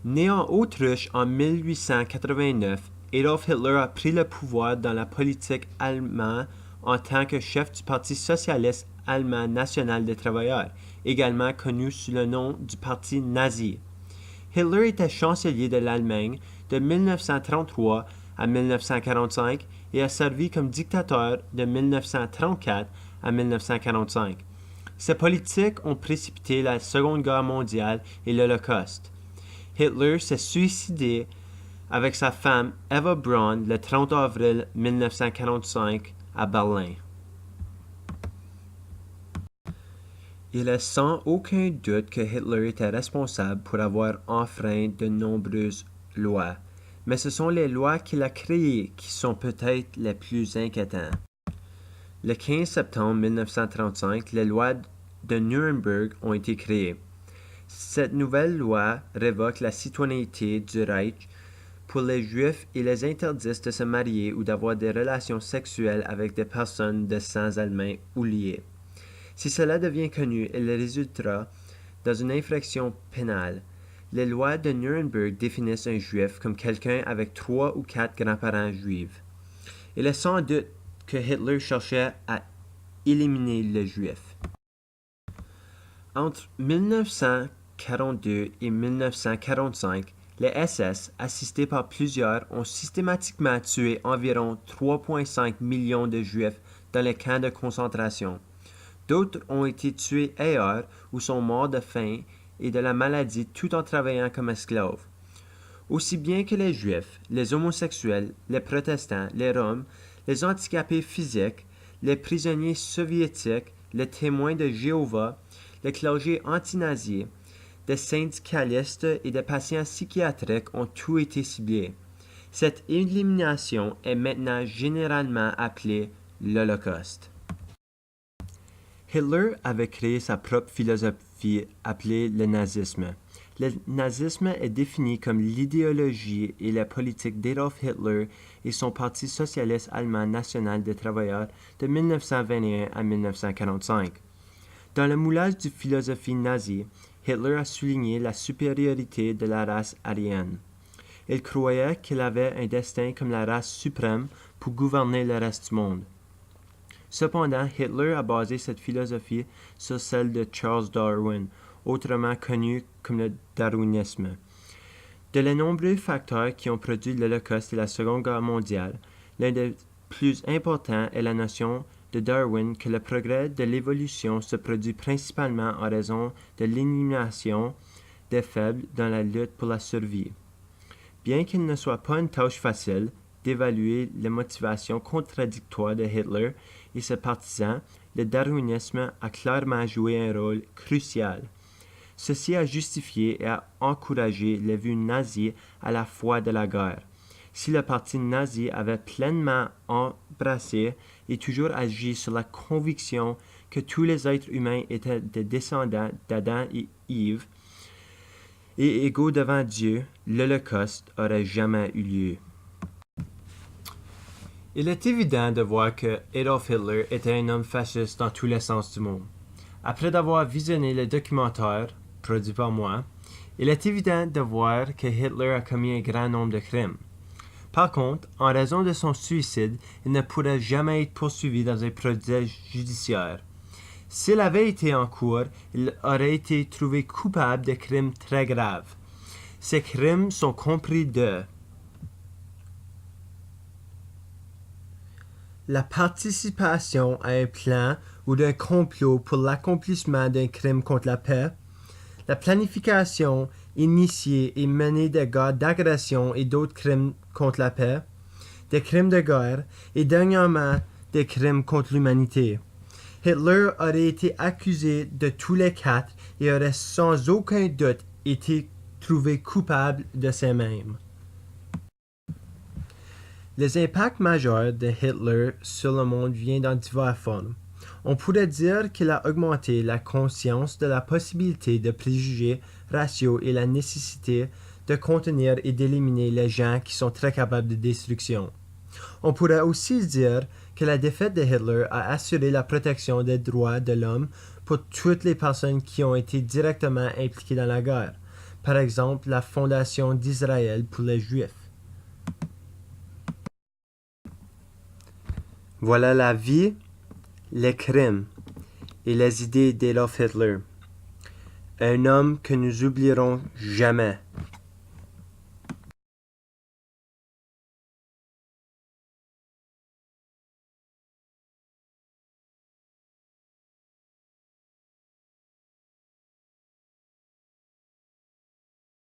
Né en Autriche en 1889, Adolf Hitler a pris le pouvoir dans la politique allemande en tant que chef du Parti socialiste allemand national des travailleurs, également connu sous le nom du Parti nazi. Hitler était chancelier de l'Allemagne de 1933 à 1945 et a servi comme dictateur de 1934 à 1945. Ses politiques ont précipité la Seconde Guerre mondiale et l'Holocauste. Hitler s'est suicidé avec sa femme Eva Braun le 30 avril 1945 à Berlin. Il est sans aucun doute que Hitler était responsable pour avoir enfreint de nombreuses lois, mais ce sont les lois qu'il a créées qui sont peut-être les plus inquiétantes. Le 15 septembre 1935, les lois de Nuremberg ont été créées. Cette nouvelle loi révoque la citoyenneté du Reich pour les Juifs et les interdit de se marier ou d'avoir des relations sexuelles avec des personnes de sang allemand ou liées. Si cela devient connu, il résultera dans une infraction pénale. Les lois de Nuremberg définissent un Juif comme quelqu'un avec 3 ou 4 grands-parents juifs. Il est sans doute que Hitler cherchait à éliminer les Juifs. Entre 1942 et 1945, les SS, assistés par plusieurs, ont systématiquement tué environ 3,5 millions de Juifs dans les camps de concentration. D'autres ont été tués ailleurs ou sont morts de faim et de la maladie tout en travaillant comme esclaves. Aussi bien que les Juifs, les homosexuels, les protestants, les Roms, les handicapés physiques, les prisonniers soviétiques, les témoins de Jéhovah, les clergés anti-nazis, des syndicalistes et des patients psychiatriques ont tous été ciblés. Cette élimination est maintenant généralement appelée l'Holocauste. Hitler avait créé sa propre philosophie appelée le nazisme. Le nazisme est défini comme l'idéologie et la politique d'Adolf Hitler et son Parti socialiste allemand national des travailleurs de 1921 à 1945. Dans le moulage de philosophie nazie, Hitler a souligné la supériorité de la race aryenne. Il croyait qu'il avait un destin comme la race suprême pour gouverner le reste du monde. Cependant, Hitler a basé cette philosophie sur celle de Charles Darwin, autrement connu comme le darwinisme. De les nombreux facteurs qui ont produit l'Holocauste et la Seconde Guerre mondiale, l'un des plus importants est la notion de Darwin que le progrès de l'évolution se produit principalement en raison de l'élimination des faibles dans la lutte pour la survie. Bien qu'il ne soit pas une tâche facile d'évaluer les motivations contradictoires de Hitler et ses partisans, le darwinisme a clairement joué un rôle crucial. Ceci a justifié et a encouragé les vues nazies à la fois de la guerre. Si le parti nazi avait pleinement embrassé et toujours agi sur la conviction que tous les êtres humains étaient des descendants d'Adam et Ève et égaux devant Dieu, l'Holocauste n'aurait jamais eu lieu. Il est évident de voir que Adolf Hitler était un homme fasciste dans tous les sens du mot. Après d'avoir visionné le documentaire, produit par moi, il est évident de voir que Hitler a commis un grand nombre de crimes. Par contre, en raison de son suicide, il ne pourrait jamais être poursuivi dans un procès judiciaire. S'il avait été en cours, il aurait été trouvé coupable de crimes très graves. Ces crimes sont compris de la participation à un plan ou d'un complot pour l'accomplissement d'un crime contre la paix, la planification, initier et mener des guerres d'agression et d'autres crimes contre la paix, des crimes de guerre et dernièrement des crimes contre l'humanité. Hitler aurait été accusé de tous les 4 et aurait sans aucun doute été trouvé coupable de ces mêmes. Les impacts majeurs de Hitler sur le monde viennent dans diverses formes. On pourrait dire qu'il a augmenté la conscience de la possibilité de préjugés raciaux et la nécessité de contenir et d'éliminer les gens qui sont très capables de destruction. On pourrait aussi dire que la défaite de Hitler a assuré la protection des droits de l'homme pour toutes les personnes qui ont été directement impliquées dans la guerre. par exemple la fondation d'Israël pour les Juifs. Voilà la vie, les crimes et les idées d'Adolf Hitler. Un homme que nous oublierons jamais.